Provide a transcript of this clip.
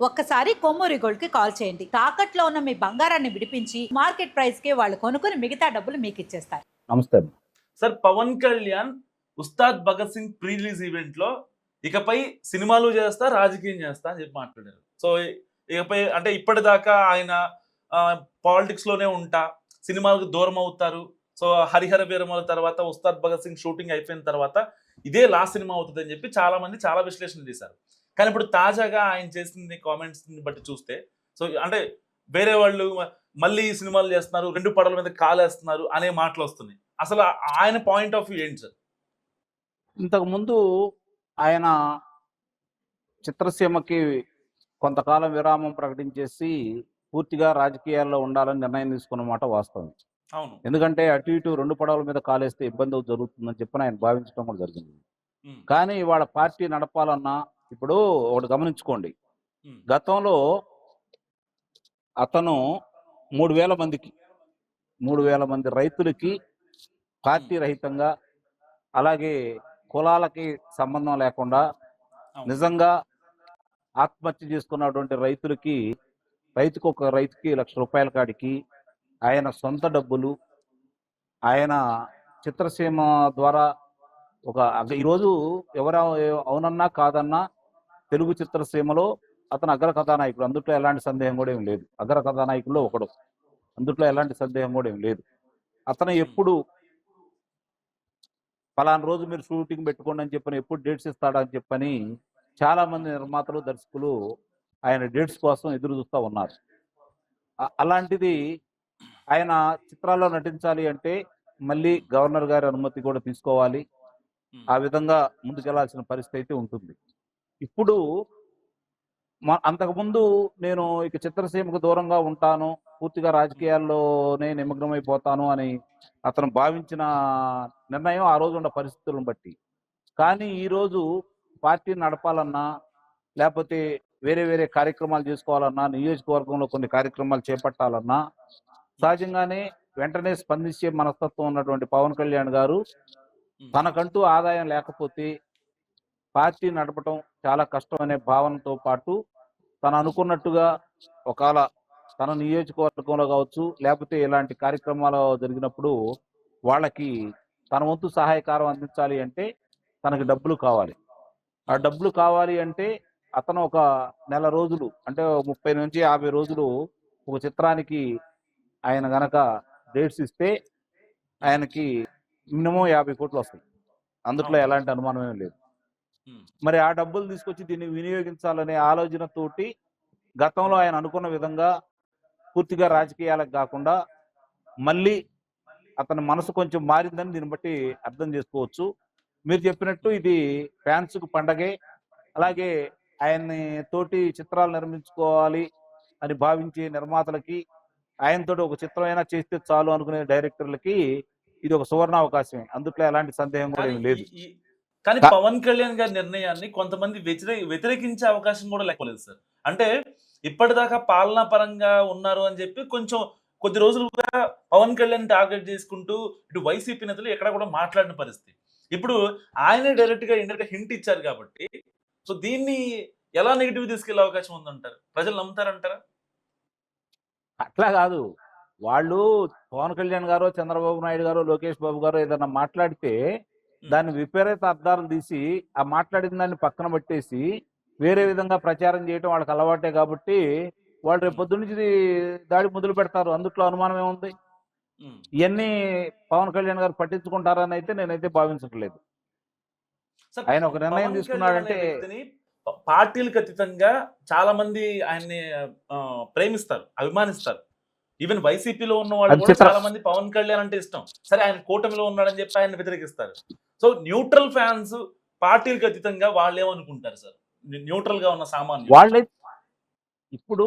ఒక్కసారి కొమ్మూరి గోల్డ్ కి కాల్ చేయండి. తాకట్లో ఉన్న మీ బంగారాన్ని విడిపించి మార్కెట్ ప్రైస్ కి వాళ్ళు కొనుక్కుని మిగతా డబ్బులు మీకు ఇచ్చేస్తారు. నమస్తే. Sir Pawan Kalyan Ustaad Bhagat Singh pre release event లో ఇకపై సినిమాలు చేస్తా రాజకీయం చేస్తా అని చెప్పి మాట్లాడారు. సో ఇకపై అంటే ఇప్పటిదాకా ఆయన పాలిటిక్స్ లోనే ఉంటా, సినిమాలకు దూరం అవుతారు. సో హరిహర వీరమల తర్వాత ఉస్తాద్ భగత్ సింగ్ షూటింగ్ అయిపోయిన తర్వాత ఇదే లాస్ట్ సినిమా అవుతుంది అని చెప్పి చాలా మంది చాలా విశ్లేషణ చేశారు. కానీ ఇప్పుడు తాజాగా ఆయన చేసిన కామెంట్స్ బట్టి చూస్తే సో అంటే వేరే వాళ్ళు మళ్ళీ సినిమాలు చేస్తున్నారు, రెండు పడవల మీద కాలేస్తున్నారు అనే మాటలు వస్తున్నాయి. అసలు ఆయన పాయింట్ ఆఫ్ వ్యూ ఏంటి సార్? ఇంతకుముందు ఆయన చిత్రసీమకి కొంతకాలం విరామం ప్రకటించేసి పూర్తిగా రాజకీయాల్లో ఉండాలని నిర్ణయం తీసుకున్న మాట వాస్తవం. అవును. ఎందుకంటే అటు ఇటు రెండు పడవల మీద కాలేస్తే ఇబ్బంది జరుగుతుందని చెప్పి ఆయన భావించడం కూడా జరిగింది. కానీ ఇవాళ పార్టీ నడపాలన్నా ఇప్పుడు ఒకటి గమనించుకోండి, గతంలో అతను 3,000 మందికి 3,000 మంది రైతులకి పార్టీ రహితంగా, అలాగే కులాలకి సంబంధం లేకుండా నిజంగా ఆత్మహత్య చేసుకున్నటువంటి రైతులకి ఒక రైతుకి ₹1,00,000 కాడికి ఆయన సొంత డబ్బులు, ఆయన చిత్రసీమ ద్వారా ఈరోజు ఎవరు అవునన్నా కాదన్నా తెలుగు చిత్రసీమలో అతను అగ్ర కథానాయకుడు, అందుట్లో ఎలాంటి సందేహం కూడా ఏం లేదు. అగ్ర కథానాయకుల్లో ఒకడు, అందుట్లో ఎలాంటి సందేహం కూడా ఏం లేదు. అతను ఎప్పుడు ఫలానా రోజు మీరు షూటింగ్ పెట్టుకోండి అని చెప్పని, ఎప్పుడు డేట్స్ ఇస్తాడని చెప్పని చాలా మంది నిర్మాతలు, దర్శకులు ఆయన డేట్స్ కోసం ఎదురు చూస్తూ ఉన్నారు. అలాంటిది ఆయన చిత్రాల్లో నటించాలి అంటే మళ్ళీ గవర్నర్ గారి అనుమతి కూడా తీసుకోవాలి. ఆ విధంగా ముందుకెళ్లాల్సిన పరిస్థితి అయితే ఉంటుంది. ఇప్పుడు అంతకుముందు నేను ఇక చిత్రసీమకు దూరంగా ఉంటాను, పూర్తిగా రాజకీయాల్లోనే నిమగ్నమైపోతాను అని అతను భావించిన నిర్ణయం ఆ రోజు ఉన్న పరిస్థితులను బట్టి. కానీ ఈరోజు పార్టీ నడపాలన్నా, లేకపోతే వేరే వేరే కార్యక్రమాలు చేసుకోవాలన్నా, నియోజకవర్గంలో కొన్ని కార్యక్రమాలు చేపట్టాలన్నా సహజంగానే వెంటనే స్పందించే మనస్తత్వం ఉన్నటువంటి పవన్ కళ్యాణ్ గారు తనకంటూ ఆదాయం లేకపోతే పార్టీ నడపటం చాలా కష్టం అనే భావనతో పాటు తను అనుకున్నట్టుగా ఒకవేళ తన నియోజకవర్గంలో కావచ్చు, లేకపోతే ఇలాంటి కార్యక్రమాలు జరిగినప్పుడు వాళ్ళకి తన వంతు సహాయకారం అందించాలి అంటే తనకి డబ్బులు కావాలి. ఆ డబ్బులు కావాలి అంటే అతను ఒక నెల రోజులు అంటే 30 నుంచి 50 రోజులు ఒక చిత్రానికి ఆయన గనక డేట్స్ ఇస్తే ఆయనకి మినిమం 50 కోట్లు వస్తాయి. అందుట్లో ఎలాంటి అనుమానం ఏం లేదు. మరి ఆ డబ్బులు తీసుకొచ్చి దీన్ని వినియోగించాలనే ఆలోచనతోటి గతంలో ఆయన అనుకున్న విధంగా పూర్తిగా రాజకీయాలకు కాకుండా మళ్ళీ అతని మనసు కొంచెం మారిందని దీన్ని బట్టి అర్థం చేసుకోవచ్చు. మీరు చెప్పినట్టు ఇది ఫ్యాన్స్కు పండగే. అలాగే ఆయన్ని తోటి చిత్రాలు నిర్మించుకోవాలి అని భావించే నిర్మాతలకి, ఆయనతోటి ఒక చిత్రమైనా చేస్తే చాలు అనుకునే డైరెక్టర్లకి ఇది ఒక సువర్ణ అవకాశమే. అందుట్లో ఎలాంటి సందేహం కూడా ఏమి లేదు. కానీ పవన్ కళ్యాణ్ గారి నిర్ణయాన్ని కొంతమంది వ్యతిరేకించే అవకాశం కూడా లేకపోలేదు సార్. అంటే ఇప్పటిదాకా పాలనా పరంగా ఉన్నారు అని చెప్పి కొద్ది రోజులుగా పవన్ కళ్యాణ్ టార్గెట్ చేసుకుంటూ ఇటు వైసీపీ నేతలు ఎక్కడ కూడా మాట్లాడిన పరిస్థితి. ఇప్పుడు ఆయనే డైరెక్ట్ గా ఇండైరెక్ట్ హింట్ ఇచ్చారు కాబట్టి సో దీన్ని ఎలా నెగిటివ్ తీసుకెళ్లే అవకాశం ఉందంటారు? ప్రజలు నమ్ముతారంటారా? అట్లా కాదు, వాళ్ళు పవన్ కళ్యాణ్ గారు, చంద్రబాబు నాయుడు గారు, లోకేష్ బాబు గారు ఏదన్నా మాట్లాడితే దాన్ని విపరీత అర్థాలు తీసి ఆ మాట్లాడిన దాన్ని పక్కన పెట్టేసి వేరే విధంగా ప్రచారం చేయడం వాళ్ళకి అలవాటే. కాబట్టి వాళ్ళు రేపు పొద్దు నుంచి దాడి మొదలు పెడతారు. అందుట్లో అనుమానం ఏముంది? ఇవన్నీ పవన్ కళ్యాణ్ గారు పట్టించుకుంటారని అయితే నేనైతే భావించట్లేదు. ఆయన ఒక నిర్ణయం తీసుకున్నాడంటే పార్టీలకు అతీతంగా చాలా మంది ఆయన్ని ప్రేమిస్తారు, అభిమానిస్తారు. ఈవెన్ వైసీపీలో ఉన్న వాళ్ళు కూడా చాలా మంది పవన్ కళ్యాణ్ అంటే ఇష్టం. సరే ఆయన కూటమిలో ఉన్నాడని చెప్పి ఆయన వ్యతిరేకిస్తారు. సో న్యూట్రల్ ఫ్యాన్స్ పార్టీలకు అతీతంగా వాళ్ళు ఏమనుకుంటారు సార్? న్యూట్రల్ గా ఉన్న సామాన్యులు వాళ్ళే ఇప్పుడు